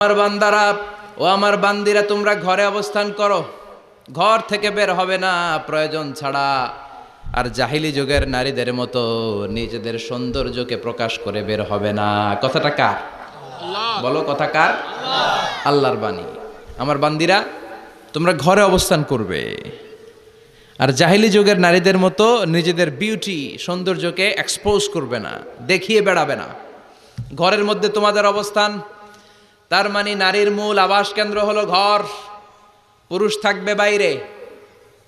আমার বান্দারা ও আমার বান্দিরা, তোমরা ঘরে অবস্থান করো, ঘর থেকে বের হবে না প্রয়োজন ছাড়া। আর জাহিলি যুগের নারীদের মতো নিজেদের সৌন্দর্যকে প্রকাশ করে বের হবে না। কথাটা কার? বলো, কথা কার? আল্লাহর বাণী। আমার বান্দিরা, তোমরা ঘরে অবস্থান করবে, আর জাহিলি যুগের নারীদের মতো নিজেদের বিউটি সৌন্দর্যকে এক্সপোজ করবে না, দেখিয়ে বেড়াবে না। ঘরের মধ্যে তোমাদের অবস্থান, তার মানে নারীর মূল আবাস কেন্দ্র হলো ঘর। পুরুষ থাকবে বাইরে,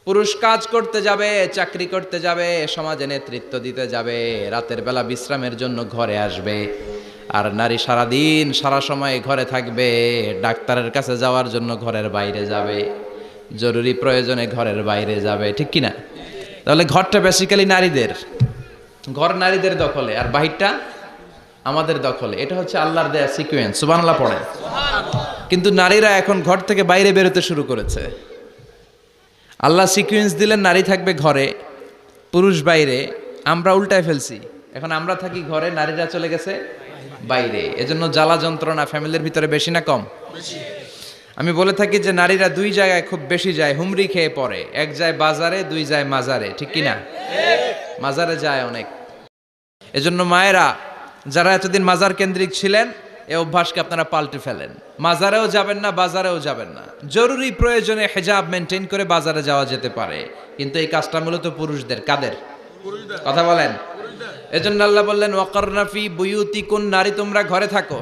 পুরুষ কাজ করতে যাবে, চাকরি করতে যাবে, সমাজে নেতৃত্ব দিতে যাবে, রাতের বেলা বিশ্রামের জন্য ঘরে আসবে। আর নারী সারাদিন সারা সময় ঘরে থাকবে, ডাক্তারের কাছে যাওয়ার জন্য ঘরের বাইরে যাবে, জরুরি প্রয়োজনে ঘরের বাইরে যাবে, ঠিক কিনা? তাহলে ঘরটা বেসিক্যালি নারীদের, ঘর নারীদের দখলে, আর বাহিরটা আমাদের দখলে। এটা হচ্ছে আল্লাহর দেয়া সিকোয়েন্স। সুবহানাল্লাহ পড়ে। কিন্তু নারীরা এখন ঘর থেকে বাইরে বেরোতে শুরু করেছে। আল্লাহ সিকোয়েন্স দিলেন নারী থাকবে ঘরে, পুরুষ বাইরে। আমরা উল্টায় ফেলছি, এখন আমরা থাকি ঘরে, নারীরা চলে গেছে বাইরে। এজন্য জ্বালা যন্ত্রণা ফ্যামিলির ভিতরে বেশি না কম? আমি বলে থাকি যে নারীরা দুই জায়গায় খুব বেশি যায়, হুমড়ি খেয়ে পড়ে। এক যায় বাজারে, দুই যায় মাজারে, ঠিক কিনা? মাজারে যায় অনেক। এজন্য মায়েরা যারা এতদিন মাজার কেন্দ্রিক ছিলেন, এই অভ্যাসকে আপনারা পাল্টে ফেলেন। মাজারেও যাবেন না, বাজারেও যাবেন না। জরুরি প্রয়োজনে হিজাব মেনটেন করে বাজারে যাওয়া যেতে পারে, কিন্তু এই কাজটা মূলত পুরুষদের। কাদের কথা বলেন? এজন্য আল্লাহ বললেন ওয়াকারনা ফি বুয়ুতিকুন, নারী তোমরা ঘরে থাকো।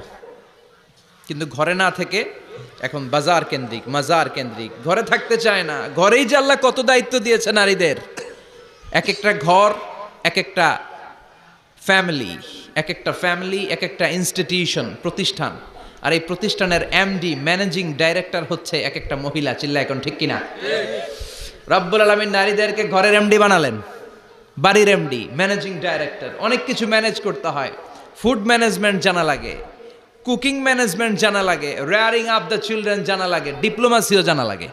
কিন্তু ঘরে না থেকে এখন বাজার কেন্দ্রিক, মাজার কেন্দ্রিক, ঘরে থাকতে চায় না। ঘরেই যে আল্লাহ কত দায়িত্ব দিয়েছে নারীদের। এক একটা ঘর এক একটা ফ্যামিলি, এক একটা ফ্যামিলি এক একটা ইনস্টিটিউশন, প্রতিষ্ঠান। আর এই প্রতিষ্ঠানের এমডি, ম্যানেজিং ডাইরেক্টর হচ্ছে এক একটা মহিলা। চিল্লা এখন, ঠিক কিনা? রব্বুল আলামিন নারীদেরকে ঘরের এমডি বানালেন, বাড়ির এমডি, ম্যানেজিং ডাইরেক্টর। অনেক কিছু ম্যানেজ করতে হয়। ফুড ম্যানেজমেন্ট জানা লাগে, কুকিং ম্যানেজমেন্ট জানা লাগে, রেয়ারিং আপ দ্য চিলড্রেন জানা লাগে, ডিপ্লোমাসিও জানা লাগে।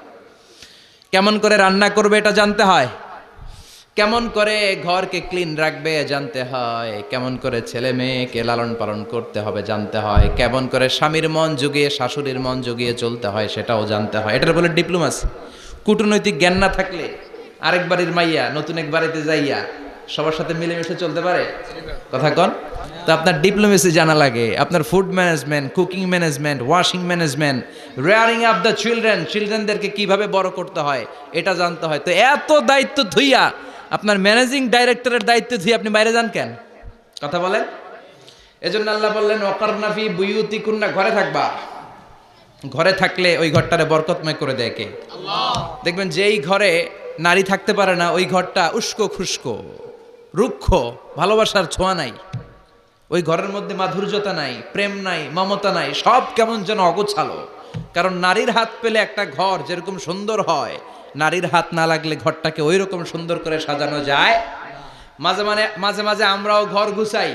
কেমন করে রান্না করবে এটা জানতে হয়, কেমন করে ঘরকে ক্লিন রাখবে জানতে হয়, কেমন করে ছেলে মেয়েকে লালন পালন করতে হবে জানতে হয়, কেমন করে স্বামীর মন জুগিয়ে শাশুড়ির মন জুগিয়ে চলতে হয় সেটাও জানতে হয়। এটার বলে ডিপ্লোমাসি। কূটনৈতিক জ্ঞান না থাকলে আরেক বাড়ির মাইয়া নতুন এক বাড়িতে যাইয়া সবার সাথে মিলেমিশে চলতে পারে? কথা কন। তো আপনার ডিপ্লোমেসি জানা লাগে, আপনার food management, cooking management, washing management, rearing up the children, চিলড্রেনদেরকে কিভাবে বড় করতে হয় এটা জানতে হয়। তো এত দায়িত্ব ধুইয়া, আপনার ম্যানেজিং ডাইরেক্টরের দায়িত্ব ধুয়ে আপনি বাইরে যান কেন? কথা বলেন। এজন্য আল্লাহ বললেন ওয়াকারনা ফি বুয়ুতিকুন্না, ঘরে থাকবা। ঘরে থাকলে ওই ঘরটারে বরকতময় করে দেয় কে? আল্লাহ। দেখবেন যেই ঘরে নারী থাকতে পারে না, ওই ঘরটা উস্কো খুস্কো, রুক্ষ, ভালোবাসার ছোঁয়া নাই। ওই ঘরের মধ্যে মাধুর্যতা নাই, প্রেম নাই, মমতা নাই, সব কেমন যেন অগোছালো। কারণ নারীর হাত পেলে একটা ঘর যেরকম সুন্দর হয়, নারীর হাত না লাগলে ঘরটাকে ওই রকম সুন্দর করে সাজানো যায়। মাঝে মাঝে আমরাও ঘর গুছাই,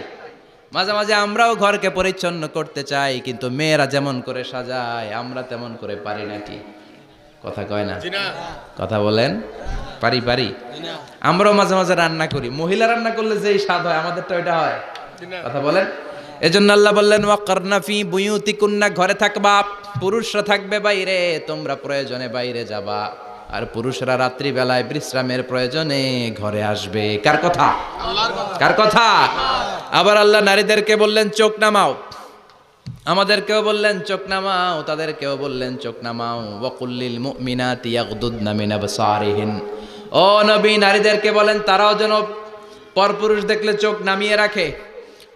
মাঝে মাঝে আমরাও ঘরকে পরিচ্ছন্ন করতে চাই, কিন্তু মেয়েরা যেমন করে সাজায় আমরা তেমন করে পারি নাকি? কথা কয় না? কথা বলেন। পারি। আমরাও মাঝে মাঝে রান্না করি, মহিলা রান্না করলে যেই স্বাদ হয় আমাদেরটা ওইটা হয়। কথা বলেন। এজন্য আল্লাহ বললেন ওয়াকারনা ফি বুয়ুতিকুন্না, ঘরে থাকবা। পুরুষরা থাকবে বাইরে, তোমরা প্রয়োজনে বাইরে যাবা। আর পুরুষরা রাত্রি বেলায় বিশ্রামের প্রয়োজনে ঘরে আসবে। কার কথা? কার কথা? আবার আল্লাহ নারীদেরকে বললেন চোখ নামাও, আমাদেরকেও বললেন চোখ নামাও, তাদেরকেও বললেন চোখ নামাও। ওয়াকুল্লিল মুমিনাতি ইয়াগদুদনা মিন আবসারিহিন, ও নবী নারীদেরকে বলেন তারাও যেন পরপুরুষ দেখলে চোখ নামিয়ে রাখে।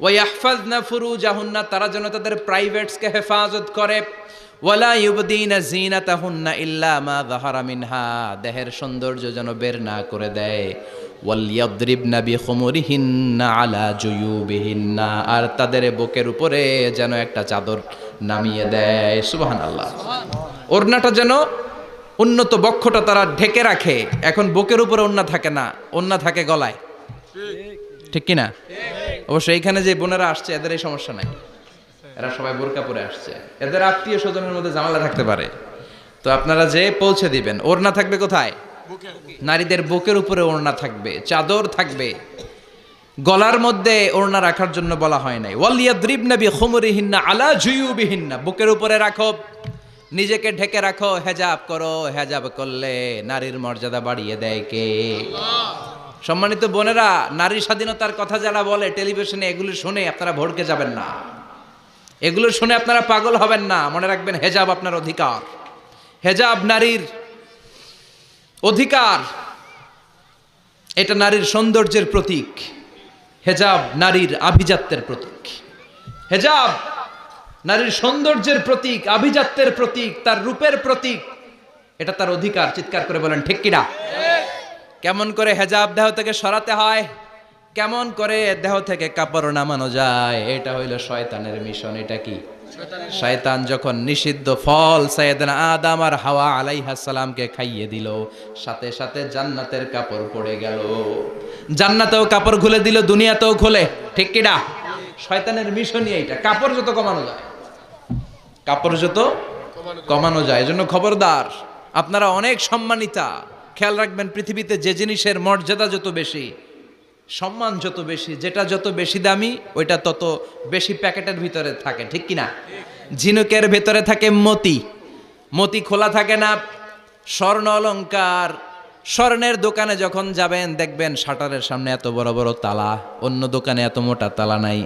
ওয়া ইয়াহফাজনা ফুরুজাহুন্না, তারা যেন তাদের প্রাইভেটসকে হেফাজত করে। ওয়ালা ইউবদিনা যিনাতাহুন্না ইল্লা মা যাহারা মিনহা, দেহের সৌন্দর্য যেন বের না করে দেয়। ওয়াল ইয়াদরিবনা বিখুমুরিহিন্না আলা জুয়ুবিহিন্না, আর তাদের বুকের উপরে যেন একটা চাদর নামিয়ে দেয়। সুবহানাল্লাহ। ওড়নাটা যেন, উন্নত বক্ষটা তারা ঢেকে রাখে। এখন বুকের উপরে ওড়না থাকে না, ওড়না থাকে গলায়, ঠিক কিনা? অবশ্য এইখানে যে বোনেরা আসছে এদের এই সমস্যা নাই, এরা সবাই বোরকা পরে আসছে। এদের আত্মীয় স্বজনের মধ্যে ঝামেলা থাকতে পারে, তো আপনারা যে পৌঁছে দিবেন। ওড়না থাকবে কোথায়? নারীদের বুকের উপরে ওড়না থাকবে, চাদর থাকবে। গলার মধ্যে ওড়না রাখার জন্য বলা হয় নাই। ওয়ালিয়াদরিবনা বিখুমুরিহিন্না আলা জুয়ুবিহিন্না, বুকের উপরে রাখো, নিজেকে ঢেকে রাখো, হেজাব করো। হেজাব করলে নারীর মর্যাদা বাড়িয়ে দেয় কে? সম্মানিত বোনেরা, নারী স্বাধীনতার কথা যারা বলে টেলিভিশনে, এগুলো শুনে আপনারা ভড়কে যাবেন না, এগুলো শুনে আপনারা পাগল হবেন না। মনে রাখবেন, হেজাব আপনার অধিকার, হেজাব নারীর অধিকার, এটা নারীর সৌন্দর্যের প্রতীক। হেজাব নারীর আভিজাত্যের প্রতীক। হেজাব নারীর সৌন্দর্যের প্রতীক, আভিজাত্যের প্রতীক, তার রূপের প্রতীক। এটা তার অধিকার। চিৎকার করে বলেন ঠিক কিনা? কেমন করে হেজাব দেহ থেকে সরাতে হয়, কেমন করে দেহ থেকে কাপড় নামানো যায়, এটা হইল শয়তানের মিশন। এটা কি? শয়তান যখন নিষিদ্ধ ফল সাইয়েদনা আদম আর হাওয়া আলাইহিস সালামকে খাইয়ে দিল, সাথে সাথে জান্নাতের কাপড় পড়ে গেল। জান্নাতেও কাপড় খুলে দিল, দুনিয়াতেও খুলে। ঠিক কিনা? শয়তানের মিশনই এইটা। কাপড় যত কমানো যায়, কাপড় যত কমানো যায়। এজন্য খবরদার, আপনারা অনেক সম্মানিতা। খেয়াল রাখবেন, পৃথিবীতে যে জিনিসের মর্যাদা যত বেশি, সম্মান যত বেশি, যেটা যত বেশি দামি, ওইটা তত বেশি প্যাকেটের ভিতরে থাকে। ঠিক কিনা? ঝিনুকের ভেতরে থাকে মতি, মতি খোলা থাকে না। স্বর্ণ অলংকার, স্বর্ণের দোকানে যখন যাবেন দেখবেন শাটারের সামনে এত বড় বড় তালা, অন্য দোকানে এত মোটা তালা নাই।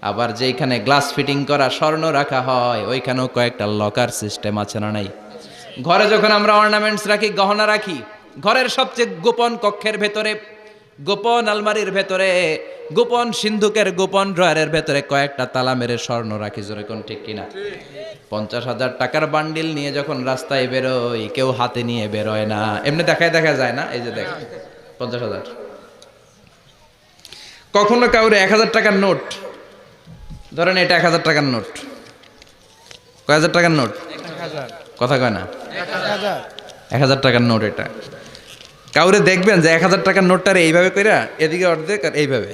আবার যেখানে গ্লাস ফিটিং করা স্বর্ণ রাখা হয়, ওইখানেও কয়েকটা লকার সিস্টেম আছে না নাই? ঘরে যখন আমরা অর্নামেন্টস রাখি, গহনা রাখি, ঘরের সবচেয়ে গোপন কক্ষের ভেতরে, গোপন আলমারির ভেতরে, গোপন সিন্ধুকের গোপন ড্রয়ারের ভেতরে কয়েকটা তালা মেরে স্বর্ণ রাখি। জোরে কোন ঠিক কিনা? 50,000 টাকার বান্ডিল নিয়ে যখন রাস্তায় বেরোই, কেউ হাতে নিয়ে বেরোয় না, এমনি দেখায় দেখা যায় না। এই যে দেখ 50,000। কখনো কাউরে 1,000 টাকার নোট ধরেন, এটা 1,000 টাকার নোট। কয় হাজার টাকার নোট? কথা কয় না? 1,000 টাকার নোট। এটা কাউরে দেখবেন যে 1,000 টাকার নোটটারে এইভাবে কইরা এদিকে অর্ধেক আর এইভাবে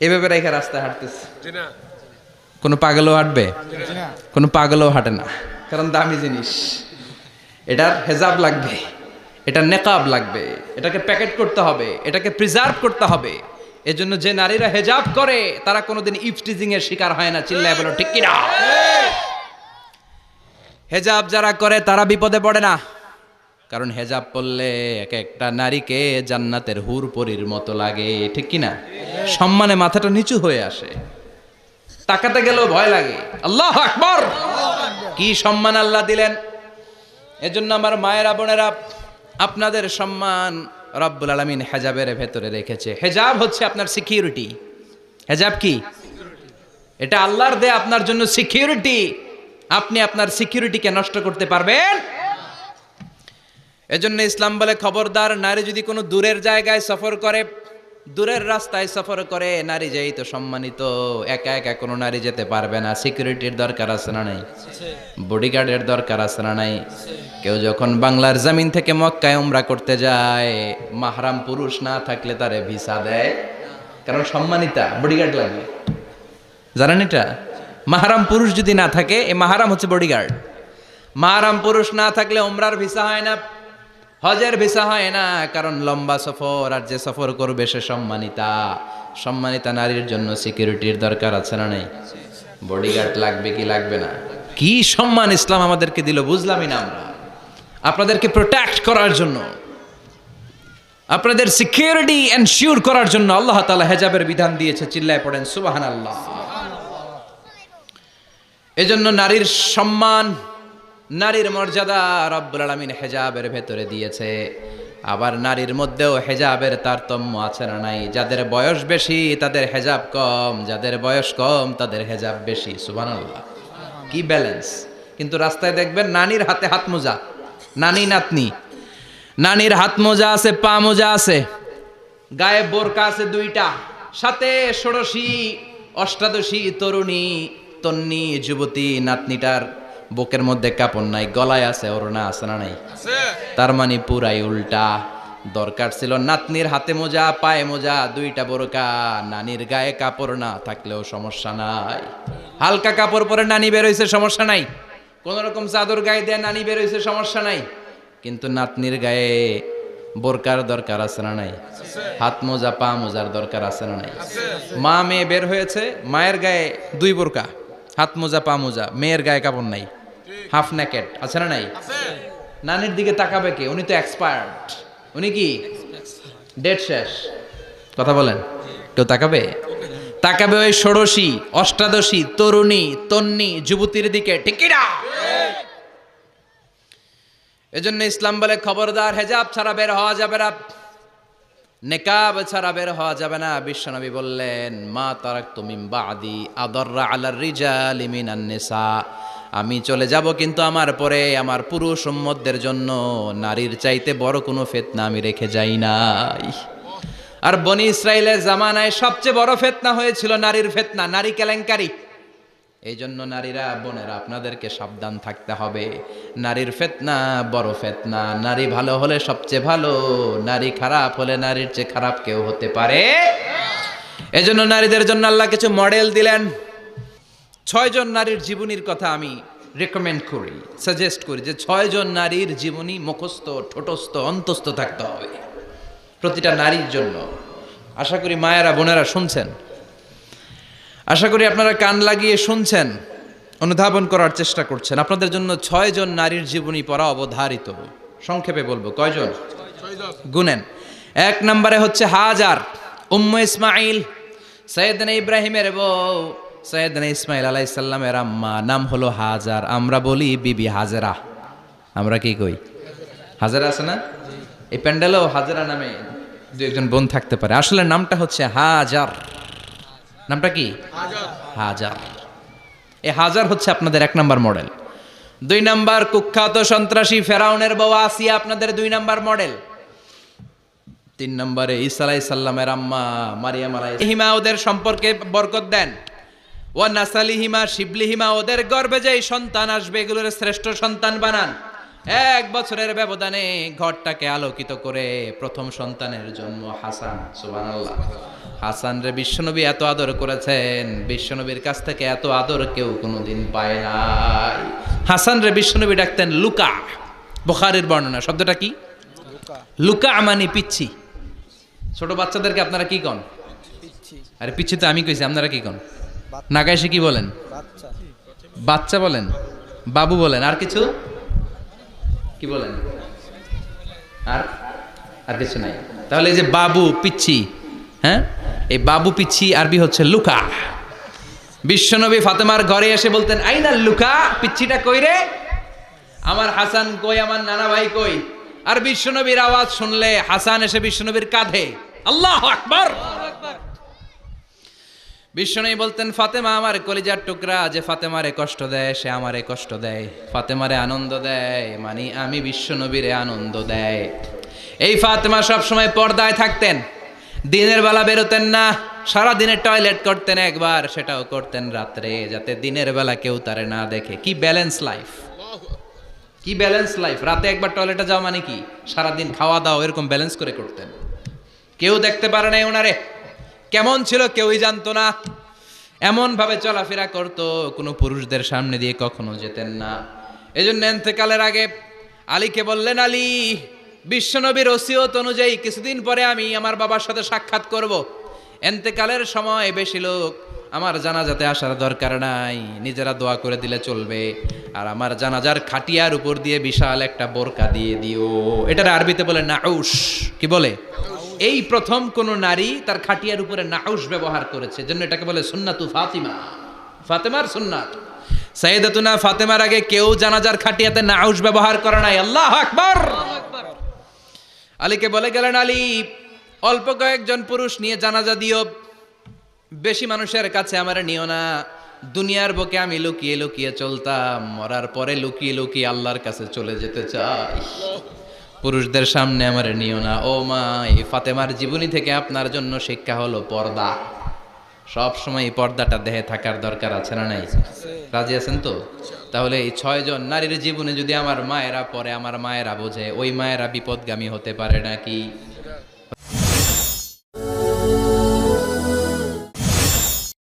এইভাবে রেখে রাস্তায় হাঁটতেছে। কোনো পাগলও হাঁটবে? কোনো পাগলও হাঁটে না, কারণ দামি জিনিস। এটার হেজাব লাগবে, এটার নেকাব লাগবে, এটাকে প্যাকেট করতে হবে, এটাকে প্রিজার্ভ করতে হবে। এজন্য যে নারীরা হেজাব করে তারা কোনোদিন ইফটিজিং এর শিকার হয় না। চিল্লায় বলো ঠিক কিনা? হেজাব যারা করে তারা বিপদে পড়ে না, কারণ হেজাব পরলে এক একটা নারীকে জান্নাতের হুর পরীর মতো লাগে। ঠিক কিনা? সম্মানে মাথাটা নিচু হয়ে আসে, তাকাতে গেলেও ভয় লাগে। আল্লাহু আকবার! কি সম্মান আল্লাহ দিলেন! এজন্য আমার মায়েরা বোনেরা, আপনাদের সম্মান রব্বুল আলামিন হেজাবের ভেতরে রেখেছে। হেজাব হচ্ছে আপনার সিকিউরিটি। হেজাব কি? এটা আল্লাহর দেয়া আপনার জন্য সিকিউরিটি। আপনি আপনার সিকিউরিটিকে নষ্ট করতে পারবেন? এজন্য ইসলাম বলে, খবরদার, নারী যদি কোনো দূরের জায়গায় সফর করে, দূরের রাস্তায় সফর করে, নারী যেই তো সম্মানিত, একা একা কোনো নারী যেতে পারবে না। সিকিউরিটির দরকার আছে না নাই? বডিগার্ডের দরকার আছে না নাই? কেউ যখন বাংলার জমিন থেকে মক্কায় উমরা করতে যায়, মাহরাম পুরুষ না থাকলে তারে ভিসা দেয়, কারণ সম্মানিতা, বডিগার্ড লাগে। জানেন এটা? মাহরাম পুরুষ যদি না থাকে, এই মাহরাম হচ্ছে বডিগার্ড। মাহরাম পুরুষ না থাকলে উমরার ভিসা হয় না, হজের ভিসা হয় না, কারণ লম্বা সফর, আর যে সফর করবে সে সম্মানিতা। সম্মানিতা নারীর জন্য সিকিউরিটির দরকার আছে না নেই? বডিগার্ড লাগবে কি লাগবে না? কি সম্মান ইসলাম আমাদেরকে দিল বুঝলামই না আমরা। আপনাদেরকে প্রোটেক্ট করার জন্য, আপনাদের সিকিউরিটি এনশিওর করার জন্য আল্লাহ তাআলা হেজাবের বিধান দিয়েছে। চিল্লায় পড়েন সুবহানাল্লাহ। এজন্য নারীর সম্মান, নারীর মর্যাদা রব্বুল আলামিন হেজাবের ভেতরে দিয়েছে। আবার নারীর মধ্যেও হেজাবের তারতম্য আছে না নাই? যাদের বয়স বেশি তাদের হেজাব কম, যাদের বয়স কম তাদের হেজাব বেশি। সুবহানাল্লাহ, কি ব্যালেন্স! কিন্তু রাস্তায় দেখবেন নানির হাতে হাত মোজা, নানি নাতনি, নানির হাত মোজা আছে, পা মোজা আছে, গায়ে বোরকা আছে 2টা, সাথে ষোড়শী অষ্টাদশী তরুণী তন্নি যুবতী নাতনিটার বুকের মধ্যে কাপড় নাই, গলায় আছে ওড়না, আছে না নাই? তার মানে পুরাই উল্টা। দরকার ছিল নাতনির হাতে মোজা, পায়ে মোজা, 2টা বোরকা, নানির গায়ে কাপড় না থাকলেও সমস্যা নাই। হালকা কাপড় পরে নানি বের হইছে, সমস্যা নাই। কোন রকম চাদর গায়ে দিয়ে নানি বের হইছে, সমস্যা নাই। কিন্তু নাতনির গায়ে বোরকার দরকার আছে না নাই? হাত মোজা পা মোজার দরকার আছে না নাই? মা মেয়ে বের হয়েছে, মায়ের গায়ে 2 বোরকা, হাত মোজা পা মোজা, মেয়ের গায়ে কাপড় নাই, হাফ নেকেট, আছে না নাই? নানির দিকে তাকাবে কে? উনি তো এক্সপার্ট, উনি কি ডেট শেষ। কথা বলেন, কেউ তাকাবে? তাকাবে ওই ষোড়শী অষ্টাদশী তরুণী তন্নি যুবতীর দিকে, ঠিক কি না? এজন্য ইসলাম বলে খবরদার, হেজাব ছাড়া বের হওয়া যাবে না, নেকাব ছাড়া বের হওয়া যাবে না। বিশ্বনবী বললেন, মা তারাকতু মিন বাদি আদাররা আলার রিজালি মিনান নিসা, আমি চলে যাব কিন্তু আমার পরে আমার পুরুষ উম্মতদের জন্য নারীর চাইতে বড় কোনো ফিতনা আমি রেখে যাই নাই। আর বনি ইসরাইলের জামানায় সবচেয়ে বড় ফিতনা হয়েছিল নারীর ফিতনা, নারী কেলেঙ্কারি। এই জন্য নারীরা, বোনেরা, আপনাদেরকে সাবধান থাকতে হবে। নারীর ফিতনা বড় ফিতনা। নারী ভালো হলে সবচেয়ে ভালো, নারী খারাপ হলে নারীর চেয়ে খারাপ কেউ হতে পারে। এজন্য নারীদের জন্য আল্লাহ কিছু মডেল দিলেন। 6 জন নারীর জীবনীর কথা আমি রেকমেন্ড করি, সাজেস্ট করি যে 6 জন নারীর জীবনী মুখস্থ ঠোঁটস্থ অন্তস্থ থাকতে হবে প্রতিটা নারীর জন্য। আশা করি মায়েরা বোনেরা শুনছেন, আশা করি আপনারা কান লাগিয়ে শুনছেন, অনুধাবন করার চেষ্টা করছেন। আপনাদের জন্য 6 জন নারীর জীবনী পড়া অবধারিত। সংক্ষেপে বলবো, কয়জন? গুনেন। 1 নম্বরে হচ্ছে হাজার, উম্মে ইসমাইল, সৈয়দনা ইব্রাহিমের বউ, সৈয়দনা ইসমাইল আলাইহিস সালামের আম্মা, নাম হলো হাজার। আমরা বলি বিবি হাজেরা। আমরা কি কই? হাজেরা আছে না? এই প্যান্ডেলেও হাজেরা নামে 2-1 বোন থাকতে পারে। আসলে নামটা হচ্ছে হাজার। নামটা কি? হাজার। এই হাজার হচ্ছে আপনাদের 1 নাম্বার মডেল। 2 নাম্বার কুখ্যাত সন্ত্রাসী ফেরাউনের বউ আসিয়া আপনাদের 2 নাম্বার মডেল। 3 নম্বরে ঈসা আলাইহিস সালামের আম্মা মারিয়াম আলাইহিস হিমা, ওদের সম্পর্কে বরকত দেন। ওয়া নাসালিহিমা, শিবলিহিমা, ওদের গর্ভে যেই সন্তান আসবে এগুলোর শ্রেষ্ঠ সন্তান বানান। 1 বছরের ব্যবধানে ঘরটাকে আলোকিত করে প্রথম সন্তানের জন্ম হাসান। সুবহানাল্লাহ। হাসান রে বিশ্বনবী এত আদর করেছেন, বিশ্বনবীর কাছ থেকে এত আদর কেউ কোনোদিন পায় নাই। হাসান রে বিশ্বনবী ডাকতেন লুকা। বুখারীর বর্ণনা। শব্দটা কি? লুকা মানে পিচ্ছি। ছোট বাচ্চাদেরকে আপনারা কি কন? আরে পিচ্ছি তো আমি কইছি, আপনারা কি কন? নাগাইশে কি বলেন? বাচ্চা বলেন, বাবু বলেন, আর কিছু কি বলেন? আর কিছু নাই। তাহলে এই যে বাবু পিচ্ছি, হ্যাঁ, এই বাবু পিচ্ছি আরবি হচ্ছে লুকা। বিশ্বনবী ফাতেমার ঘরে এসে বলতেন, আইনা লুকা, পিচ্ছিটা কই রে? আমার হাসান কই, আমার নানা ভাই কই? আর বিশ্বনবীর আওয়াজ শুনলে হাসান এসে বিশ্বনবীর কাঁধে, আল্লাহু আকবার। বিশ্বনবী বলতেন, ফাতেমা আমার কলিজার টুকরা, যে ফাতেমারে কষ্ট দেয় সে আমারে কষ্ট দেয়, ফাতেমারে আনন্দ দেয় মানে আমি বিশ্বনবীরে আনন্দ দেয়। এই ফাতেমা সব সময় পর্দায় থাকতেন, দিনের বেলা বেরোতেন না, সারা দিনে টয়লেট করতেন একবার, সেটাও করতেন রাত্রে, যাতে দিনের বেলা কেউ তারে না দেখে। কি ব্যালেন্স লাইফ, কি ব্যালেন্স লাইফ। রাতে একবার টয়লেটে যাওয়া মানে কি সারাদিন খাওয়া দাওয়া এরকম ব্যালেন্স করে করতেন। কেউ দেখতে পারে নাই ওনারে, কেমন ছিল কেউই জানতো না। এমন ভাবে চলাফেরা করতো, কোনো পুরুষদের সামনে দিয়ে কখনো যেতেন না। এজন্য ইন্তেকালের আগে আলীকে বললেন, আলী, বিশ্বনবীর ওসিয়ত অনুযায়ী কিছুদিন পরে আমি আমার বাবার সাথে সাক্ষাৎ করব। ইন্তেকালের সময় বেশি লোক আমার জানাজাতে আসার দরকার নাই, নিজেরা দোয়া করে দিলে চলবে। আর আমার জানাজার খাটিয়ার উপর দিয়ে বিশাল একটা বোরকা দিয়ে দিও। এটার আরবিতে বলে নাউশ। কি বলে? এই প্রথম কোন নারী তার খাটিয়ার উপরে নাউশ ব্যবহার করেছে, জন্য এটাকে বলে সুন্নাতু ফাতিমা, ফাতেমার সুন্নাত। সাইয়েদাতুনা ফাতেমার আগে কেউ জানাজার খাটিয়াতে নাউশ ব্যবহার করে নাই। আল্লাহু আকবার। আলীকে বলে গেলেন, আলী, অল্প কয়েকজন পুরুষ নিয়ে জানাজা দিও, বেশি মানুষের কাছে আমার নিও না। দুনিয়ার বুকে আমি লুকিয়ে লুকিয়ে চলতাম, মরার পরে লুকিয়ে লুকিয়ে আল্লাহর কাছে চলে যেতে চাই, পুরুষদের সামনে আমার নিও না। ও মা, এই ফাতেমার জীবনী থেকে আপনার জন্য শিক্ষা হলো পর্দা। সব সময় এই পর্দাটা দেহে থাকার দরকার আছে না নাই? রাজি আছেন তো? তাহলে এই 6 জন নারীর জীবনে যদি আমার মায়েরা পড়ে, আমার মায়েরা বোঝে, ওই মায়েরা বিপদগামী হতে পারে নাকি?